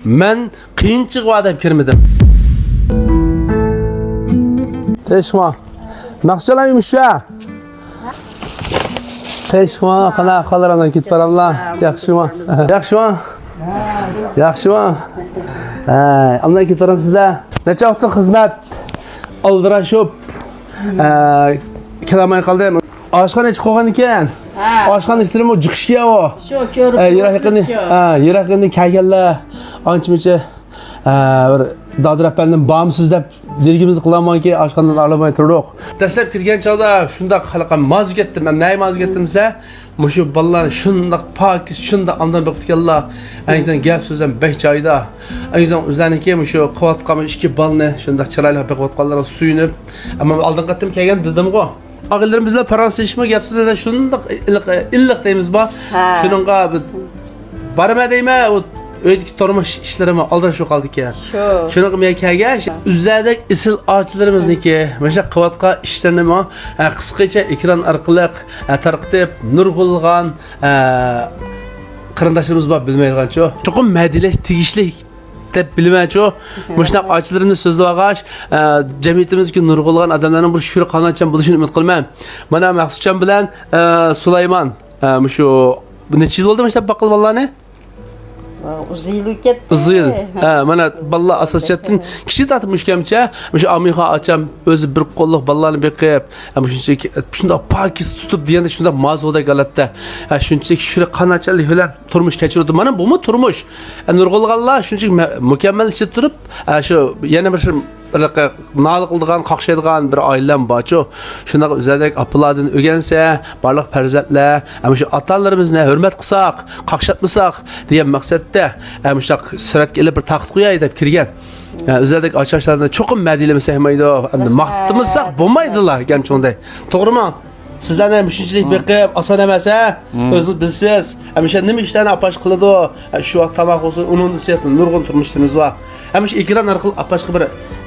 men qiyinchilik va deb kirmadim. Teşma. Maqsalam yumuşa. Teşma, qana qalaramdan ketib baramlar. Yaxshimi? Yaxshimi? Yaxshimi? Amdan ketib baramsizlar. Necha vaqt xizmat oldirashib kelamay qoldim. Oshxona ichib qo'ygan ekan. Oshxona ishlarim jiqishga o. Shu ko'rib. Yiroqni kayganlar ancha-muncha bir dodirapandan bomsiz deb dergimizni qilamanki oshxonadan olamay turdik. Dastlab kirgan chog'da shunda qalaqa moz ketdim. Men nima moz ketdim desa, mushu bolalarni shunda pok, shunda amdan biqitganlar. Aynan gap so'zam 5 joyda. Aynan o'zlarininki mushu qilayotgan ikki bolni shunda chiroyli biqitganlar suyunib, ammo oldin qattim kelgan dedim-ku. Ağıllarımızla paransızlaşma yapsız da şunun da illik deyimiz var. Şununla barama deyme o öydeki tormuş işlerime aldıraşı kaldık ya. Şununla meykeğe üzerinde isil ağaçlarımızdaki mesela kıvatka işlerini mi kısaca ekran arkalık tarqıtıp nurgulgan kırındaşlarımız var bilmeyen çok. Çok medileş tigişli deb bilmayço. Muşnaq ağaçlarını sözlü ağaç cemiyetimizki nurgulgan adamların bir şuri qanatcan buluşunu ümit qilmam. Mana Maqsudcan bilan Sulayman şu necha yil bo'ldi mana shu baqil ballani? Uzaylı ketdi. Uzaylı. Mana balla asosiyatdan kishi tatib mushkamcha, shu amiha açam o'zi bir qo'lliq ballarni beqib, shunda pakis tutib deganda shunda mazvoda galatda. Shunchaki shuri qanachalik bilan turmush kechirdi. Mana bu mu turmush? Nurgulganlar shunchaki mukammal ishib turib, shu yana bir nal qildigan, qaqshaydigan bir oilam borchu. Shunday o'zadek apilardan o'rgansa, barliq farzandlar, shu ota-onalarimizni hurmat qilsak, qaqshatmasak degan maqsadda shu suratga ilib bir taxt qo'yay deb kirgan. O'zadek ochashlarni cho'qim madilimiz ehmaydi, endi maqtimisak bo'lmaydilar degan shunday. To'g'rimi? Sizlarni shunchalik beqib, oson emas, o'zingiz bilsiz. Hamisha nima ishlarni apash qiladi, shu vaqt tamoq olsin, uning siyatli nurg'un turmushimiz bor. Hamisha ekran orqali apashga bir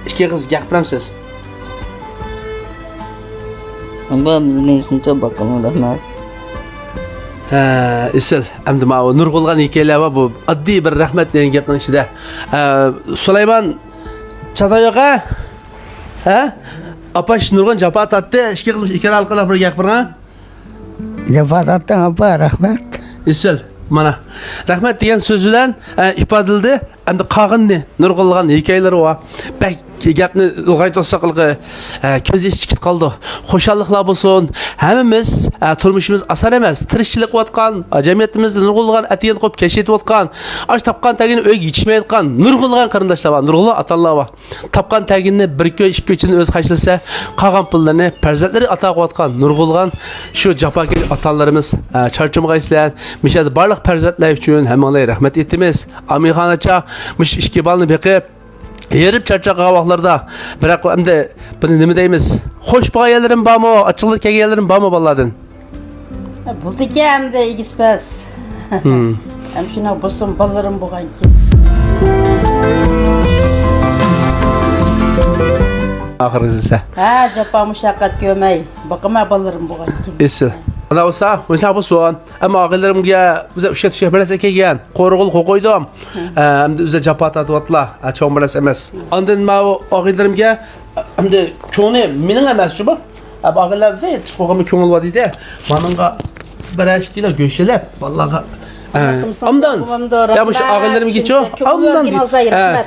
ikki qiz gapiramsiz. Bundan bizning shuncha baqqalar rahmat. Isil, endi ma nurg'ulgan hikoyalar va bu oddiy bir rahmat degan gapning ichida. Sulayman Chadayoqa apash nurg'un japa tatdi, ikki qilib ikki orqali bir gapirgan. Japa tatdi apa rahmat. Isil, mana rahmat degan so'z bilan ifodaldi. Endi qag'inni nurg'ulgan hikoyalari va gapni ulg'aytirsak ko'z eshitib qoldi. Xo'shalliklar bo'lsin. Hammamiz turmushimiz oson emas. Tirishchilik qilayotgan, jamiyatimizda nurg'ulgan atiyan qo'yib kashiyotgan, ash topgan tagini o'yga yetishmayotgan nurg'ulgan qarindoshlar bor, nurg'ulgan ota-onalar bor. Topgan taginni 1-2 o'z qashlasa, qolgan pullarni farzandlari ata qilayotgan nurg'ulgan shu jafokesh ota-onalarimiz charchimg'aysizlar. Mishada barliq farzandlar uchun hammalarga rahmat etamiz. Amixonacha mush ikki balni beqib yerib charchagan vaqtlarda biroq endi buni nima deymiz? Xo'sh bo'lganlarim bormi? Ochiqlik kelganlarim bormi bolalardan? Buldiki hamda egispas. Ham shuna bo'lsin bolalarim bo'lganki. Oxirgisi. Japa mushaqqat ko'may, boqma bolalarim bo'lganki. Esil. Ana olsa, o'sha bu so'an. Ammo og'illarimga biz o'sha tushga birasa kelgan, qo'rg'ul qo'ydim. Endi o'zi japa tatyaptilar, cho'ng bilas emas. Ondan ma og'illarimga endi ko'ngli mening emas shu bu. Og'illar biza yetib qo'ygan ko'ngil bor deydi. Meningga 1 kilo go'shalab, vallahi Amdan. Ya bu ağalarımga cho. Amdan.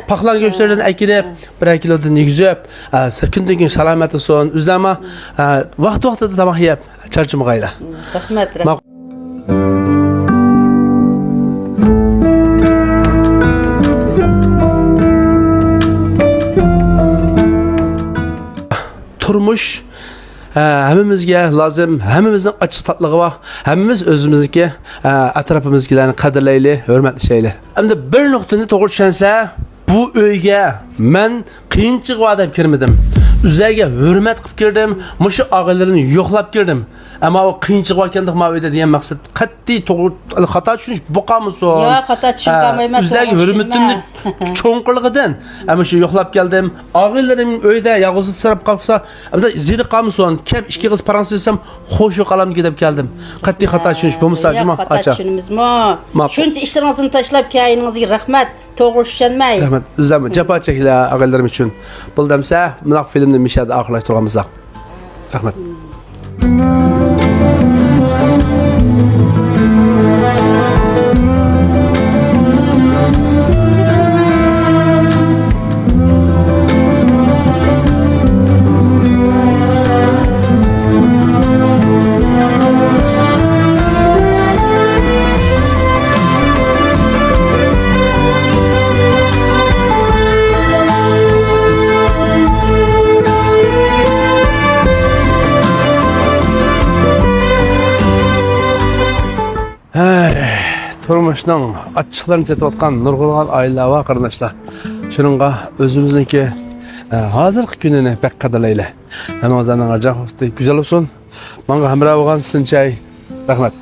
Paxlan göçlerden ekilip 1 kilodan yigizib, kundan kun salomat olsun. O'zlama vaqt-vaqtida tamoq yeb, charchimag'ayla. Rahmat. Turmush hammamizga lozim, hammamizning ochiq tatligi bor. Hammamiz o'zimizniki atrofimizgilarni qadrlaylik, hurmatlaylik. Endi bir nuqtani to'g'ri tushunsa, bu uyga men qiyinchilik va deb kirmadim. Üzerge hürmet qilib kirdim, mushu og'ilarini yo'qlab kirdim. Ama o qiyinchilik ekandik mavida degan maqsad qat'iy to'g'ri xato tushunish boqamison. Yo, xato tushunmayman, O'zidagi to'g'ri hurmatimni cho'nqirligidan ama shu yo'qlab keldim. Og'aylarim uyda yolg'iz sirab qolsa, hamda ziri qolmasin. Kep ikki qiz fransuz desam, xo'shu qalamga deb keldim. Qat'iy xato tushunish bo'lmasa jima Xato acha. tushunimizmi? Ma'qul. Shuncha ishlaringizni tashlab kelganingizga rahmat. To'g'ri tushunmay. Rahmat. O'zim jafo cheklar og'aylarim uchun. Bildimsa, bunaq filmni mishada oxirlashtirganmiz. Rahmat. Turmuşning açıqlarını tetayotgan nurg'ulg'an oilalar va qarindoshlar. Shuningga o'zimizniki hozirgi kunini pek qadrlaylik. Namozlarning arjaqosti go'zal bo'lsin. Menga hamroh bo'lgan sinchay rahmat.